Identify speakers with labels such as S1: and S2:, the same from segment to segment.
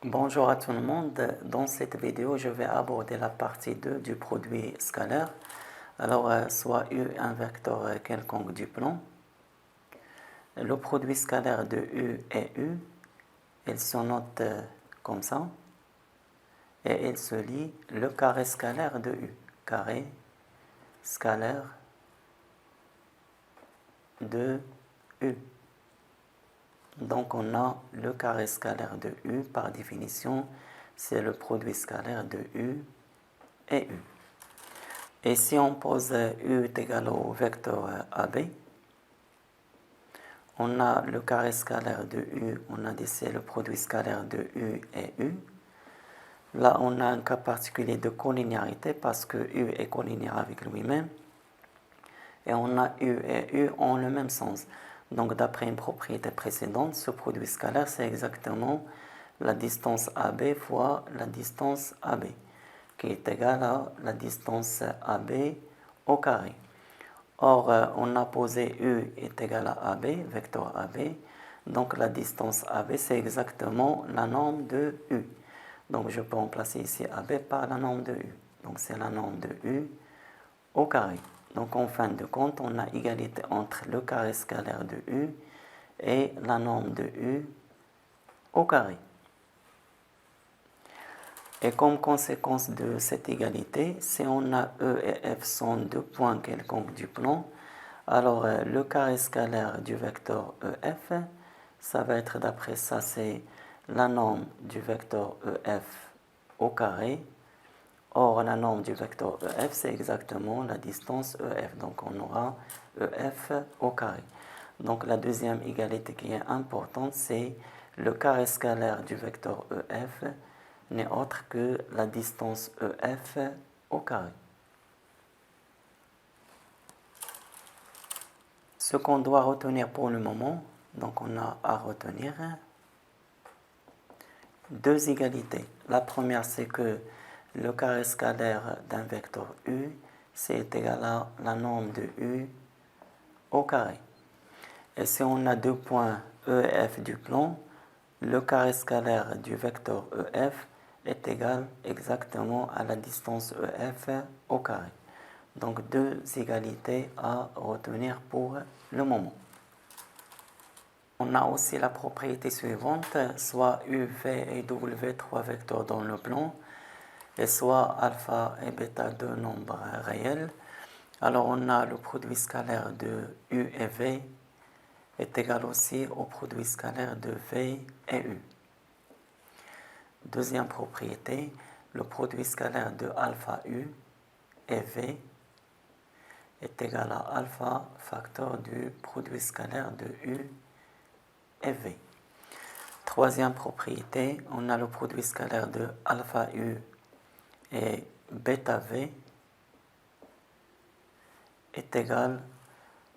S1: Bonjour à tout le monde. Dans cette vidéo, je vais aborder la partie 2 du produit scalaire. Alors, soit U un vecteur quelconque du plan. Le produit scalaire de U et U, il se note comme ça. Et il se lit le carré scalaire de U. Carré scalaire de U. Donc on a le carré scalaire de U, par définition, c'est le produit scalaire de U et U. Et si on pose U est égal au vecteur AB, on a le carré scalaire de U, on a dit c'est le produit scalaire de U et U. Là, on a un cas particulier de collinéarité parce que U est collinéaire avec lui-même. Et on a U et U ont le même sens. Donc, d'après une propriété précédente, ce produit scalaire, c'est exactement la distance AB fois la distance AB, qui est égale à la distance AB au carré. Or, on a posé U est égal à AB, vecteur AB. Donc, la distance AB, c'est exactement la norme de U. Donc, je peux remplacer ici AB par la norme de U. Donc, c'est la norme de U au carré. Donc, en fin de compte, on a égalité entre le carré scalaire de U et la norme de U au carré. Et comme conséquence de cette égalité, si on a E et F sont deux points quelconques du plan, alors le carré scalaire du vecteur EF, ça va être d'après ça, c'est la norme du vecteur EF au carré. Or, la norme du vecteur EF, c'est exactement la distance EF. Donc, on aura EF au carré. Donc, la deuxième égalité qui est importante, c'est le carré scalaire du vecteur EF n'est autre que la distance EF au carré. Ce qu'on doit retenir pour le moment, donc on a à retenir deux égalités. La première, c'est que le carré scalaire d'un vecteur U, c'est égal à la norme de U au carré. Et si on a deux points E et F du plan, le carré scalaire du vecteur EF est égal exactement à la distance EF au carré. Donc deux égalités à retenir pour le moment. On a aussi la propriété suivante, soit U, V et W, trois vecteurs dans le plan, et soit alpha et bêta deux nombres réels. Alors on a le produit scalaire de U et V est égal aussi au produit scalaire de V et U. Deuxième propriété, le produit scalaire de alpha U et V est égal à alpha facteur du produit scalaire de U et V. Troisième propriété, on a le produit scalaire de alpha U et bêta V est égal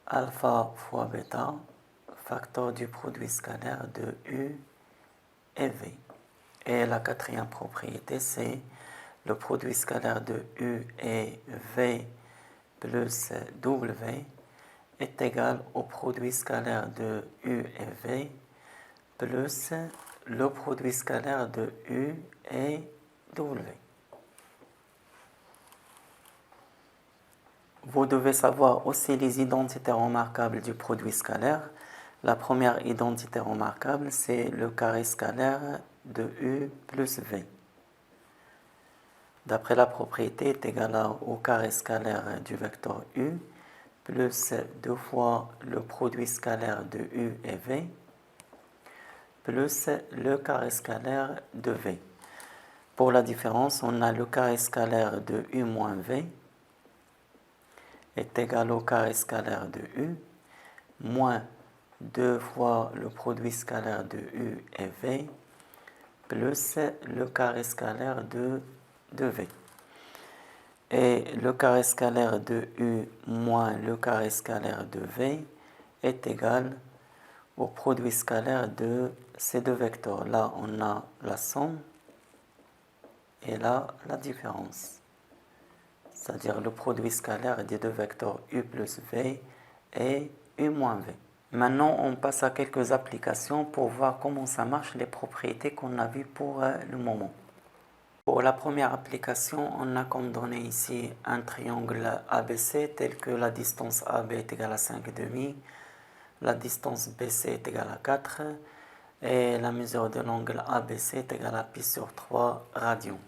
S1: à alpha fois bêta facteur du produit scalaire de U et V. Et la quatrième propriété, c'est le produit scalaire de U et V plus W est égal au produit scalaire de U et V plus le produit scalaire de U et W. Vous devez savoir aussi les identités remarquables du produit scalaire. La première identité remarquable, c'est le carré scalaire de U plus V. D'après la propriété, est égal au carré scalaire du vecteur U plus deux fois le produit scalaire de U et V plus le carré scalaire de V. Pour la différence, on a le carré scalaire de U moins V est égal au carré scalaire de U moins 2 fois le produit scalaire de U et V plus le carré scalaire de V. Et le carré scalaire de U moins le carré scalaire de V est égal au produit scalaire de ces deux vecteurs. Là, on a la somme et là, la différence. C'est-à-dire le produit scalaire des deux vecteurs U plus V et U moins V. Maintenant, on passe à quelques applications pour voir comment ça marche, les propriétés qu'on a vues pour le moment. Pour la première application, on a comme donné ici un triangle ABC tel que la distance AB est égale à 5,5, la distance BC est égale à 4 et la mesure de l'angle ABC est égale à pi sur 3 radians.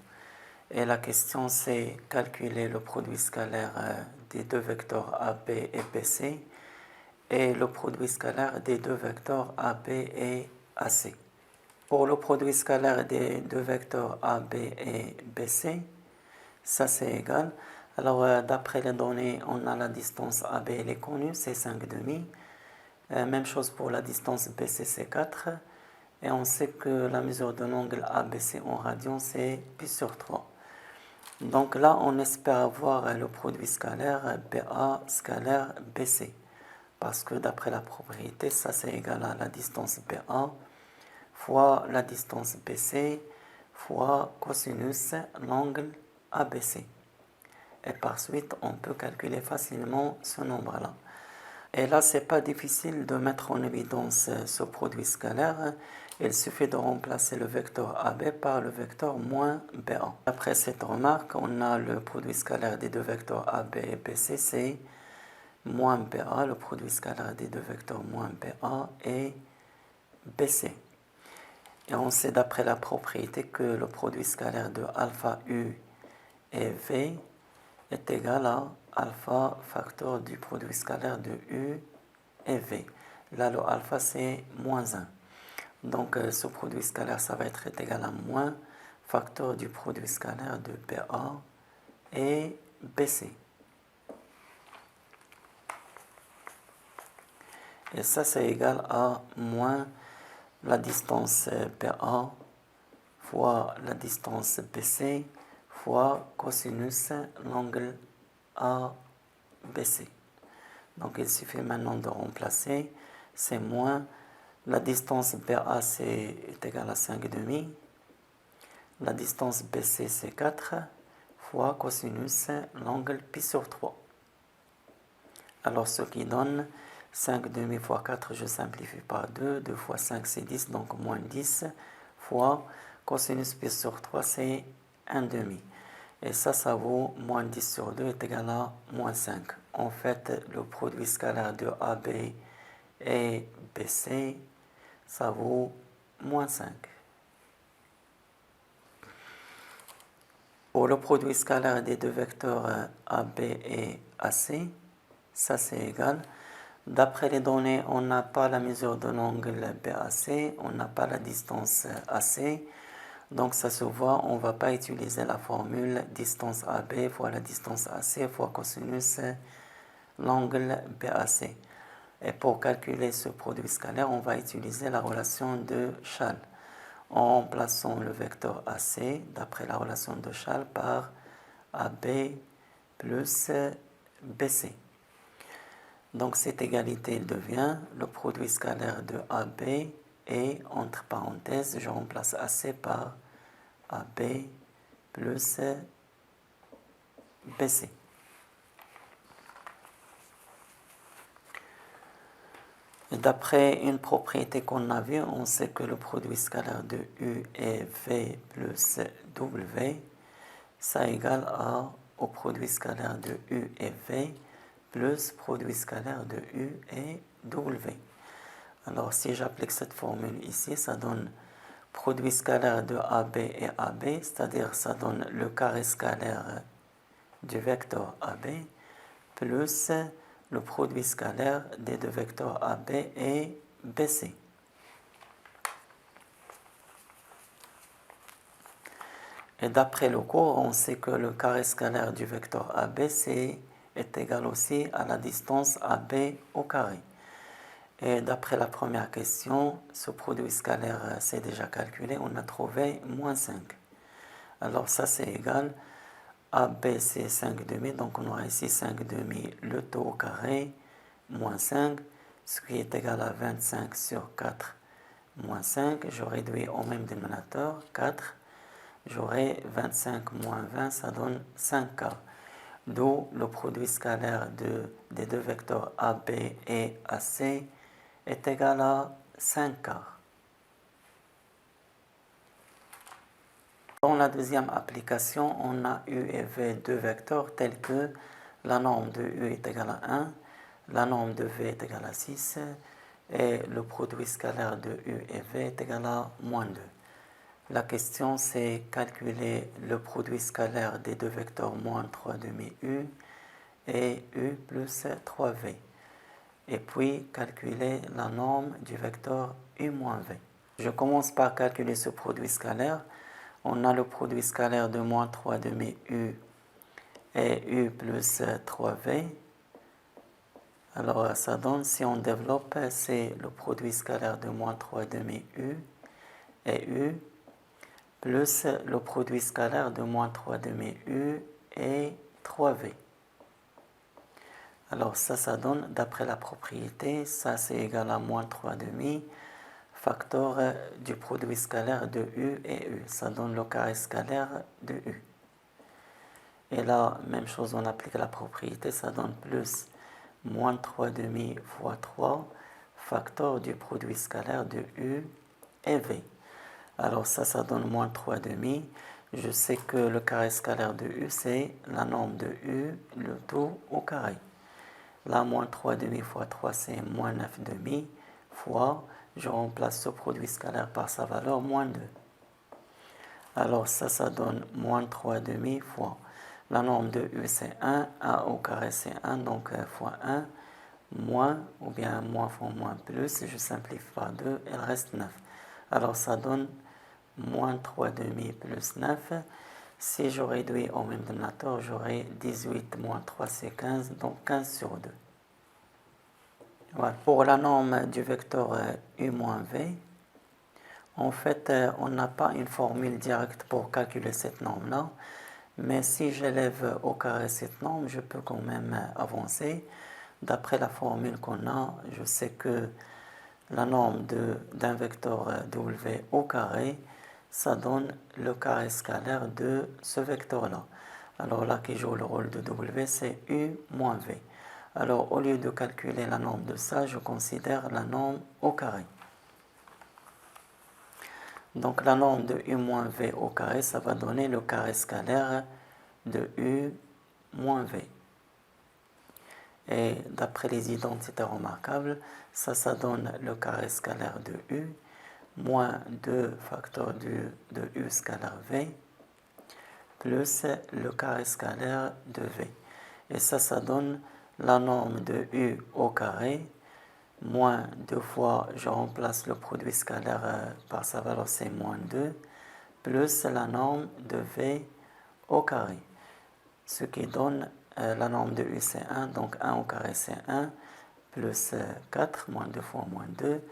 S1: Et la question c'est calculer le produit scalaire des deux vecteurs AB et BC et le produit scalaire des deux vecteurs AB et AC. Pour le produit scalaire des deux vecteurs AB et BC, ça c'est égal. Alors d'après les données, on a la distance AB, elle est connue, c'est 5,5. Même chose pour la distance BC, c'est 4. Et on sait que la mesure de l'angle ABC en radians, c'est pi sur 3. Donc là, on espère avoir le produit scalaire BA scalaire BC. Parce que d'après la propriété, ça c'est égal à la distance BA fois la distance BC fois cosinus l'angle ABC. Et par suite, on peut calculer facilement ce nombre-là. Et là, c'est pas difficile de mettre en évidence ce produit scalaire. Il suffit de remplacer le vecteur AB par le vecteur moins BA. Après cette remarque, on a le produit scalaire des deux vecteurs AB et BC, c'est moins BA, le produit scalaire des deux vecteurs moins BA et BC. Et on sait d'après la propriété que le produit scalaire de alpha U et V est égal à alpha facteur du produit scalaire de U et V. Là, le alpha, c'est moins 1. Donc, ce produit scalaire, ça va être égal à moins facteur du produit scalaire de BA et BC. Et ça, c'est égal à moins la distance BA fois la distance BC fois cosinus l'angle ABC. Donc il suffit maintenant de remplacer, c'est moins la distance BA est égale à 5,5, la distance BC c'est 4 fois cosinus l'angle pi sur 3. Alors ce qui donne 5,5 fois 4, je simplifie par 2, 2 fois 5 c'est 10, donc moins 10 fois cosinus pi sur 3 c'est 1,5. Et ça vaut moins 10 sur 2 est égal à moins 5. En fait, le produit scalaire de AB et BC, ça vaut moins 5. Pour le produit scalaire des deux vecteurs AB et AC, ça c'est égal. D'après les données, on n'a pas la mesure de l'angle BAC, on n'a pas la distance AC. Donc ça se voit, on ne va pas utiliser la formule distance AB fois la distance AC fois cosinus l'angle BAC. Et pour calculer ce produit scalaire, on va utiliser la relation de Schall en remplaçant le vecteur AC d'après la relation de Schall par AB plus BC. Donc cette égalité devient le produit scalaire de AB et entre parenthèses, je remplace AC par AB plus BC. D'après une propriété qu'on a vue, on sait que le produit scalaire de U et V plus W, ça égale au produit scalaire de U et V plus produit scalaire de U et W. Alors si j'applique cette formule ici, ça donne produit scalaire de AB et AB, c'est-à-dire ça donne le carré scalaire du vecteur AB plus le produit scalaire des deux vecteurs AB et BC. Et d'après le cours, on sait que le carré scalaire du vecteur AB est égal aussi à la distance AB au carré. Et d'après la première question, ce produit scalaire c'est déjà calculé, on a trouvé moins 5. Alors ça c'est égal, AB c'est 5,5, donc on aura ici 5,5 le taux au carré, moins 5, ce qui est égal à 25 sur 4 moins 5. Je réduis au même dénominateur, 4. J'aurai 25 moins 20, ça donne 5K. D'où le produit scalaire des deux vecteurs AB et AC est égal à 5 quarts. Dans la deuxième application, on a U et V deux vecteurs tels que la norme de U est égale à 1, la norme de V est égale à 6 et le produit scalaire de U et V est égal à moins 2. La question c'est calculer le produit scalaire des deux vecteurs moins 3 demi U et U plus 3V. Et puis calculer la norme du vecteur U moins V. Je commence par calculer ce produit scalaire. On a le produit scalaire de moins 3 demi U et U plus 3V. Alors ça donne, si on développe, c'est le produit scalaire de moins 3 demi U et U plus le produit scalaire de moins 3 demi U et 3V. Alors ça donne, d'après la propriété, ça c'est égal à moins 3 demi facteur du produit scalaire de U et U. Ça donne le carré scalaire de U. Et là, même chose, on applique la propriété, ça donne plus moins 3 demi fois 3 facteur du produit scalaire de U et V. Alors ça donne moins 3 demi. Je sais que le carré scalaire de U, c'est la norme de U, le tout au carré. Là, moins 3 demi fois 3, c'est moins 9 demi fois, je remplace ce produit scalaire par sa valeur, moins 2. Alors ça donne moins 3 demi fois. La norme de U, c'est 1, A au carré, c'est 1, donc fois 1, moins, ou bien moins fois moins plus, je simplifie par 2, il reste 9. Alors ça donne moins 3 demi plus 9. Si je réduis au même dénominateur, j'aurai 18 moins 3, c'est 15, donc 15 sur 2. Voilà. Pour la norme du vecteur U moins V, en fait, on n'a pas une formule directe pour calculer cette norme-là, mais si j'élève au carré cette norme, je peux quand même avancer. D'après la formule qu'on a, je sais que la norme d'un vecteur W au carré, ça donne le carré scalaire de ce vecteur-là. Alors là, qui joue le rôle de W, c'est U moins V. Alors, au lieu de calculer la norme de ça, je considère la norme au carré. Donc, la norme de U moins V au carré, ça va donner le carré scalaire de U moins V. Et d'après les identités remarquables, ça donne le carré scalaire de U moins 2 facteur de U scalaire V plus le carré scalaire de V. Et ça donne la norme de U au carré, moins 2 fois, je remplace le produit scalaire par sa valeur, c'est moins 2, plus la norme de V au carré. Ce qui donne la norme de U, c'est 1, donc 1 au carré, c'est 1, plus 4, moins 2 fois moins 2,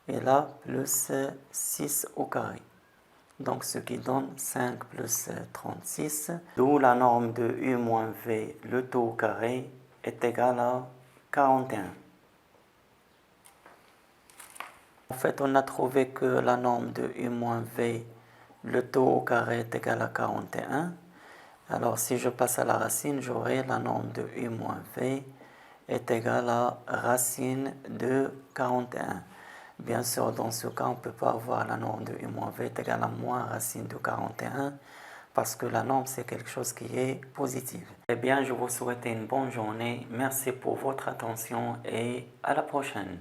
S1: et là, plus 6 au carré. Donc ce qui donne 5 plus 36, d'où la norme de U moins V, le tout au carré, est égal à 41. En fait, on a trouvé que la norme de U moins V, le tout au carré, est égal à 41. Alors si je passe à la racine, j'aurai la norme de U moins V est égale à racine de 41. Bien sûr, dans ce cas, on ne peut pas avoir la norme de U moins V est égale à moins racine de 41 parce que la norme, c'est quelque chose qui est positif. Eh bien, je vous souhaite une bonne journée. Merci pour votre attention et à la prochaine.